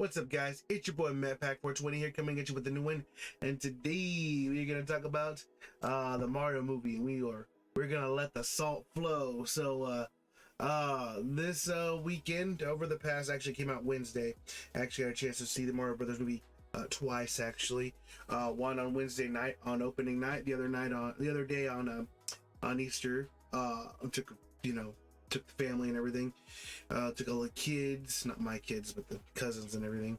What's up, guys? It's your boy Matt Pack 420 here, coming at you with a new one. And today we're gonna talk about the Mario movie. We're gonna let the salt flow. So this weekend, over the past, actually came out Wednesday. Actually had a chance to see the Mario Brothers movie twice, actually. One on Wednesday night on opening night, the other day on Easter. Took the family and everything. Took all the kids, not my kids, but the cousins and everything.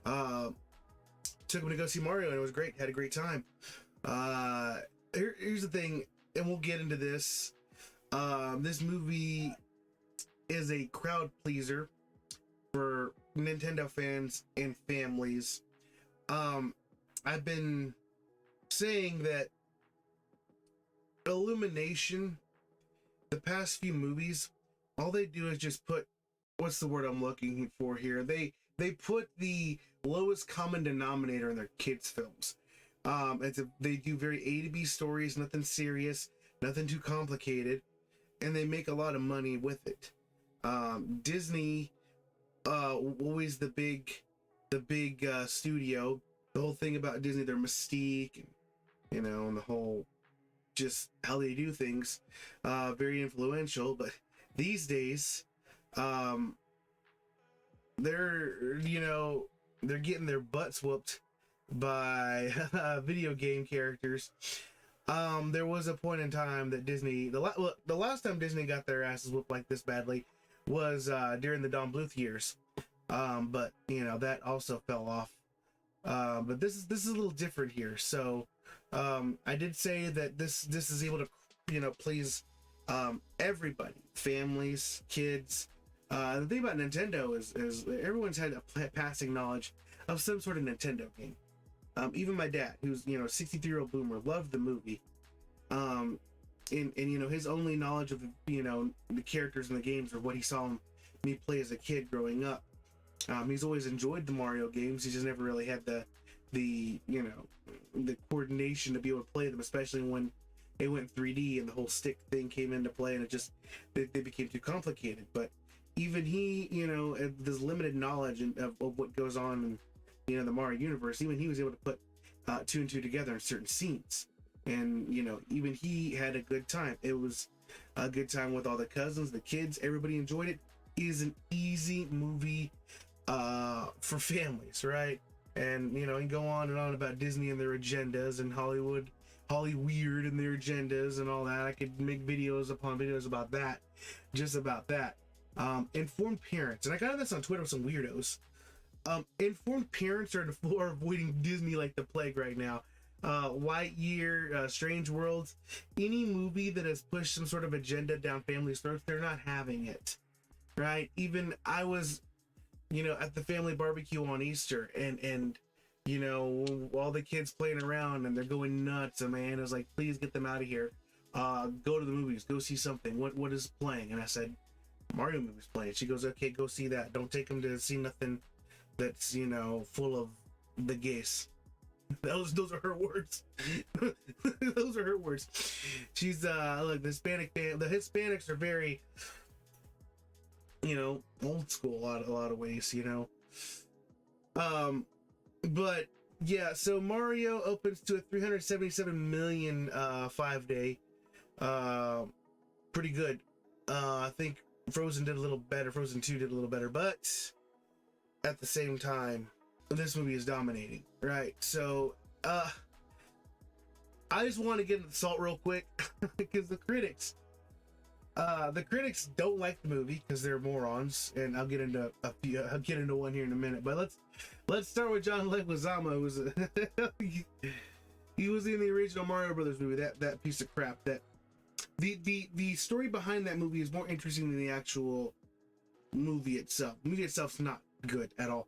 Took them to go see Mario, and it was great. Had a great time. Here's the thing, and we'll get into this. This movie is a crowd pleaser for Nintendo fans and families. I've been saying that Illumination, the past few movies, all they do is just put, what's the word I'm looking for here? They put the lowest common denominator in their kids' films. They do very A to B stories, nothing serious, nothing too complicated, and they make a lot of money with it. Disney, always the big studio. The whole thing about Disney, their mystique, and the whole just how they do things, very influential. But these days, they're getting their butts whooped by video game characters. There was a point in time that Disney, the last time Disney got their asses whooped like this badly was during the Don Bluth years. But that also fell off. But this is a little different here. So I did say that this is able to please everybody, families, kids. The thing about Nintendo is everyone's had a passing knowledge of some sort of Nintendo game. Even my dad, who's 63-year-old boomer, loved the movie. And his only knowledge of the characters in the games are what he saw me play as a kid growing up. He's always enjoyed the Mario games. He just never really had the coordination to be able to play them, especially when they went 3D and the whole stick thing came into play, and they became too complicated. But even he, this limited knowledge of what goes on in the Mario universe, even he was able to put two and two together in certain scenes. And even he had a good time. It was a good time with all the cousins, the kids. Everybody enjoyed it. It is an easy movie for families, right? And and go on and on about Disney and their agendas, and Hollywood and their agendas and all that. I could make videos upon videos about that, just about that. Informed parents, and I got this on Twitter with some weirdos. Informed parents are avoiding Disney like the plague right now. White Year, Strange Worlds, any movie that has pushed some sort of agenda down families' throats, they're not having it, right? Even I was at the family barbecue on Easter, and all the kids playing around and they're going nuts, and my aunt was like, please get them out of here. Go to the movies, go see something. What is playing? And I said, Mario movie's playing. She goes, okay, go see that. Don't take them to see nothing that's full of the gays. Those are her words. Those are her words. She's look, the Hispanics are very old school a lot of ways, but yeah, so Mario opens to a 377 million 5-day, pretty good. I think Frozen 2 did a little better, but at the same time, this movie is dominating, right? So I just want to get into the salt real quick because the critics don't like the movie because they're morons, and I'll get into one here in a minute. But let's start with John Leguizamo, who was he was in the original Mario Brothers movie. That piece of crap. That the story behind that movie is more interesting than the actual movie itself. The movie itself's not good at all,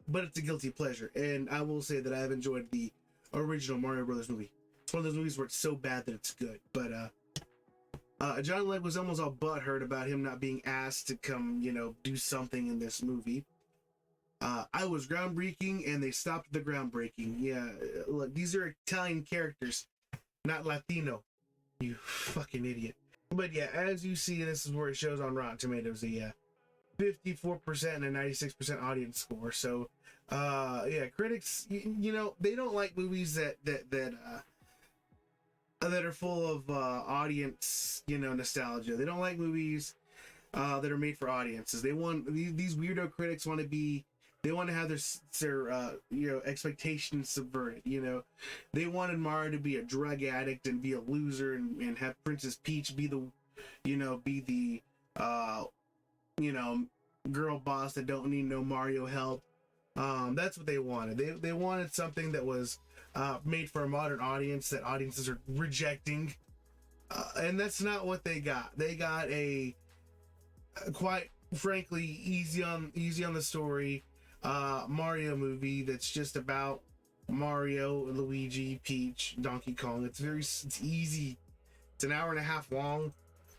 but it's a guilty pleasure, and I will say that I have enjoyed the original Mario Brothers movie. It's one of those movies where it's so bad that it's good. But John Legg was almost all butthurt about him not being asked to come, do something in this movie. I was groundbreaking, and they stopped the groundbreaking. Yeah, look, these are Italian characters, not Latino. You fucking idiot. But yeah, as you see, this is where it shows on Rotten Tomatoes. 54% and a 96% audience score. So, yeah, critics, you know, they don't like movies that are full of audience, you know, nostalgia. They don't like movies that are made for audiences. They want these weirdo critics want to be. They want to have their you know, expectations subverted. You know, they wanted Mario to be a drug addict and be a loser, and have Princess Peach be the, you know, you know, girl boss that don't need no Mario help. That's what they wanted. They wanted something that was made for a modern audience that audiences are rejecting, and that's not what they got. They got a quite frankly easy on the story Mario movie that's just about Mario, Luigi, Peach, Donkey Kong. It's easy. It's an hour and a half long.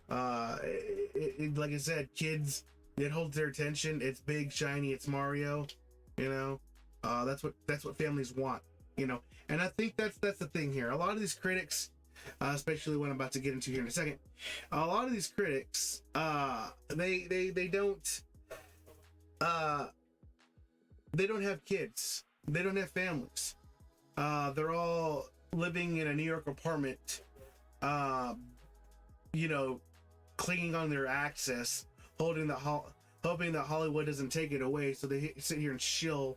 Like I said, kids, it holds their attention. It's big, shiny. It's Mario. You know, that's what families want. You know, and I think that's the thing here. A lot of these critics, especially what I'm about to get into here in a second, a lot of these critics, they don't have kids. They don't have families. They're all living in a New York apartment, you know, clinging on their access, hoping that Hollywood doesn't take it away, so they sit here and shill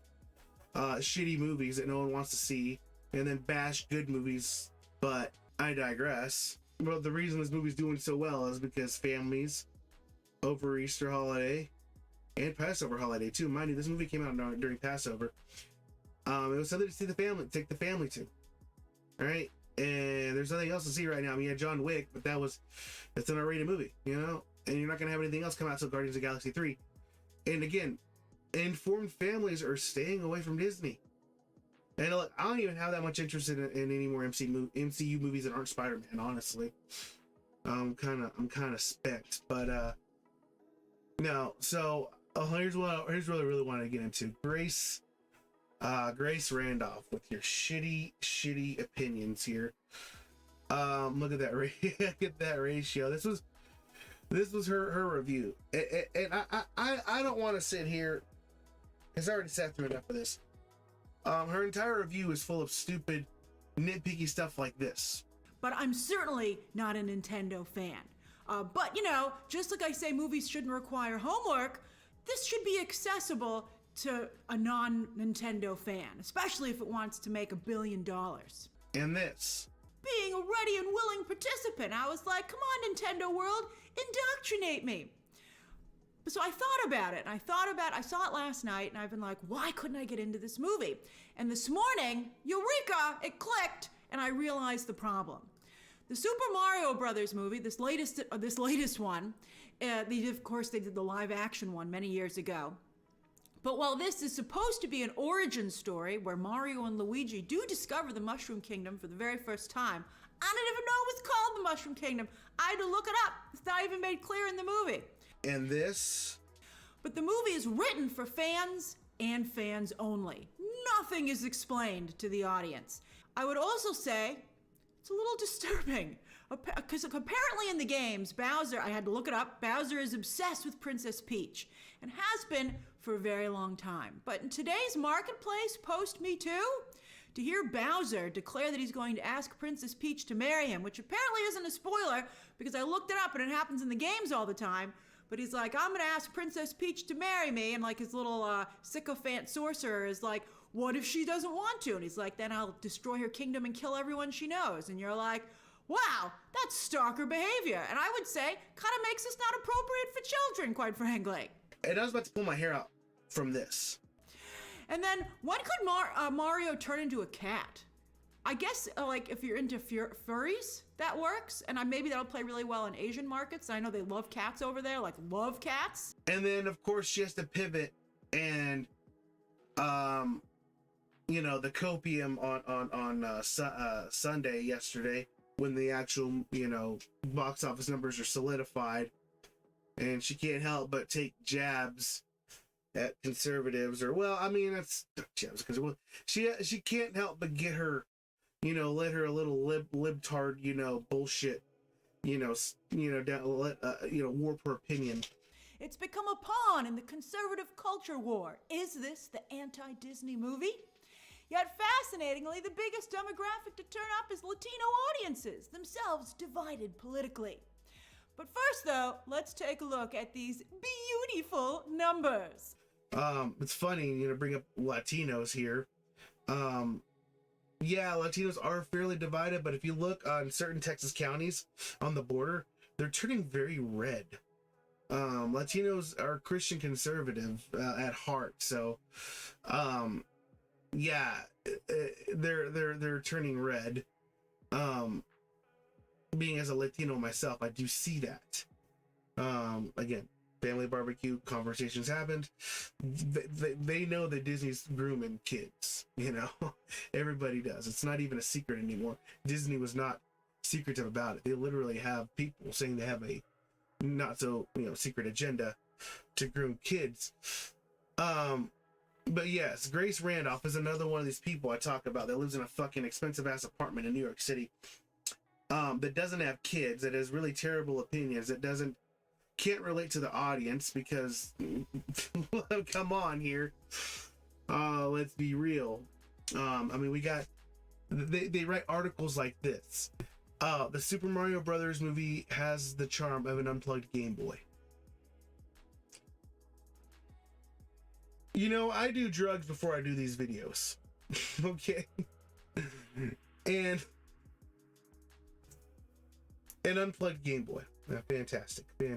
shitty movies that no one wants to see, and then bash good movies. But I digress. Well, the reason this movie's doing so well is because families over Easter holiday and Passover holiday too. Mind you, this movie came out during Passover. It was something to take the family to. All right, and there's nothing else to see right now. I mean, yeah, John Wick, but it's an R-rated movie, you know, and you're not gonna have anything else come out till Guardians of the Galaxy 3. And again, informed families are staying away from Disney. And look, I don't even have that much interest in any more MCU movies that aren't Spider-Man. Honestly, I'm kind of spent. But no. So here's what I really wanted to get into. Grace Randolph with your shitty opinions here. Look at that look at that ratio. This was her review, and I don't want to sit here because I already sat through enough of this. Her entire review is full of stupid, nitpicky stuff like this. But I'm certainly not a Nintendo fan. But, you know, just like I say movies shouldn't require homework, this should be accessible to a non-Nintendo fan, especially if it wants to make $1 billion. And this. Being a ready and willing participant, I was like, come on, Nintendo World, indoctrinate me. So I thought about it, and I saw it last night, and I've been like, why couldn't I get into this movie? And this morning, eureka, it clicked, and I realized the problem. The Super Mario Brothers movie, this latest one, they did the live action one many years ago. But while this is supposed to be an origin story where Mario and Luigi do discover the Mushroom Kingdom for the very first time, I didn't even know it was called the Mushroom Kingdom. I had to look it up. It's not even made clear in the movie. And this? But the movie is written for fans and fans only. Nothing is explained to the audience. I would also say it's a little disturbing because apparently in the games, Bowser, I had to look it up, Bowser is obsessed with Princess Peach and has been for a very long time. But in today's marketplace, post Me Too, to hear Bowser declare that he's going to ask Princess Peach to marry him, which apparently isn't a spoiler because I looked it up and it happens in the games all the time. But he's like, I'm going to ask Princess Peach to marry me. And like his little sycophant sorcerer is like, what if she doesn't want to? And he's like, then I'll destroy her kingdom and kill everyone she knows. And you're like, wow, that's stalker behavior. And I would say kind of makes this not appropriate for children, quite frankly. And I was about to pull my hair out from this. And then when could Mario turn into a cat? I guess like if you're into furries, that works. And maybe that'll play really well in Asian markets. I know they love cats over there, like love cats. And then of course she has to pivot and, you know, the copium on Sunday yesterday when the actual, you know, box office numbers are solidified, and she can't help but take jabs at conservatives, or well, I mean that's jabs because she can't help but get her, you know, let her a little libtard, you know, bullshit, you know, down, let, you know, warp her opinion. It's become a pawn in the conservative culture war. Is this the anti-Disney movie? Yet fascinatingly, the biggest demographic to turn up is Latino audiences, themselves divided politically. But first, though, let's take a look at these beautiful numbers. It's funny, bring up Latinos here. Yeah, Latinos are fairly divided, but if you look on certain Texas counties on the border, they're turning very red. Latinos are Christian conservative at heart, so yeah, they're turning red. Being as a Latino myself, I do see that. Again, family barbecue conversations happened. They know that Disney's grooming kids. Everybody does. It's not even a secret anymore. Disney was not secretive about it. They literally have people saying they have a not so secret agenda to groom kids. But yes, Grace Randolph is another one of these people I talk about that lives in a fucking expensive ass apartment in New York City. That doesn't have kids, that has really terrible opinions, that can't relate to the audience because come on here. Let's be real. We got they write articles like this. The Super Mario Brothers movie has the charm of an unplugged Game Boy. I do drugs before I do these videos. Okay? And an unplugged Game Boy. Yeah, fantastic. Yeah.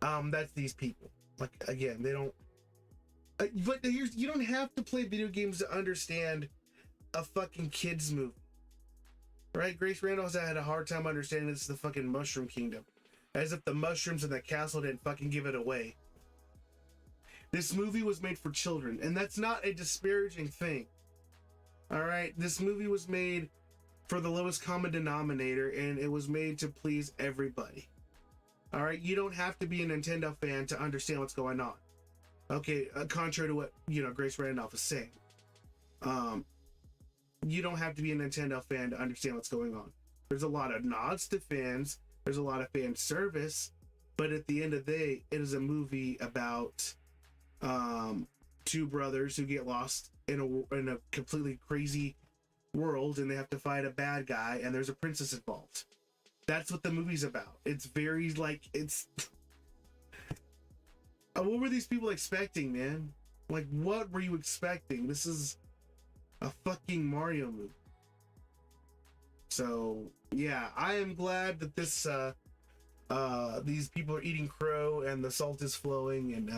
That's these people. Like, again, they don't... but you don't have to play video games to understand a fucking kids movie. Right? Grace Randolph had a hard time understanding this is the fucking Mushroom Kingdom. As if the mushrooms in the castle didn't fucking give it away. This movie was made for children, and that's not a disparaging thing. Alright? This movie was made for the lowest common denominator, and it was made to please everybody. Alright? You don't have to be a Nintendo fan to understand what's going on. Okay, contrary to what, Grace Randolph is saying. You don't have to be a Nintendo fan to understand what's going on. There's a lot of nods to fans, there's a lot of fan service, but at the end of the day, it is a movie about two brothers who get lost in a completely crazy world, and they have to fight a bad guy, and there's a princess involved. That's what the movie's about. It's very what were these people expecting, man? Like, what were you expecting? This is a fucking Mario movie. So yeah, I am glad that this these people are eating crow and the salt is flowing, and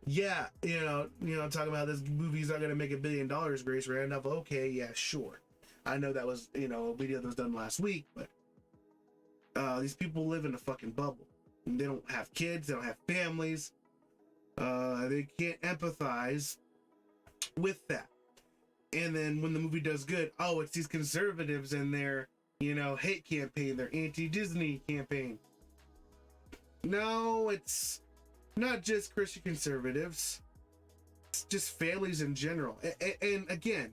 yeah, talking about this movie's not gonna make $1 billion, Grace Randolph. Okay, yeah, sure. I know that was, a video that was done last week, but these people live in a fucking bubble. And they don't have kids, they don't have families. They can't empathize with that. And then when the movie does good, it's these conservatives and their, hate campaign, their anti-Disney campaign. No, it's not just Christian conservatives. It's just families in general. And again,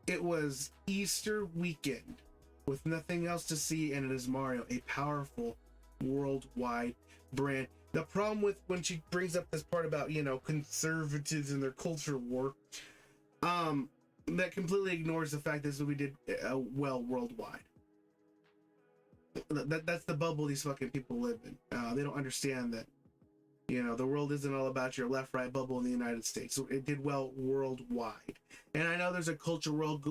it was Easter weekend with nothing else to see, and it is Mario, a powerful worldwide brand. The problem with when she brings up this part about, conservatives and their culture war, that completely ignores the fact this movie did well worldwide. That's the bubble these fucking people live in. They don't understand that, the world isn't all about your left-right bubble in the United States. So it did well worldwide. And I know there's a culture war,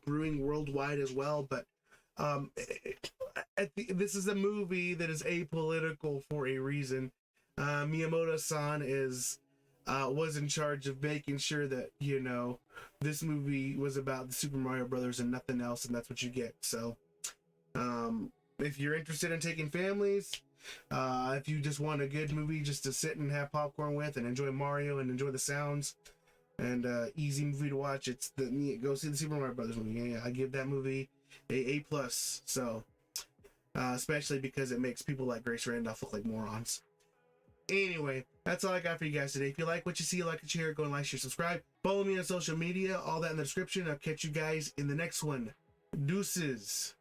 brewing worldwide as well, but this is a movie that is apolitical for a reason. Miyamoto-san was in charge of making sure that this movie was about the Super Mario Brothers and nothing else, and that's what you get. So if you're interested in taking families, if you just want a good movie just to sit and have popcorn with and enjoy Mario and enjoy the sounds, and easy movie to watch, go see the Super Mario Brothers movie. Yeah, I give that movie a A+. So especially because it makes people like Grace Randolph look like morons. Anyway, that's all I got for you guys today. If you like what you see, like and share, go and like, share, subscribe. Follow me on social media, all that in the description. I'll catch you guys in the next one. Deuces.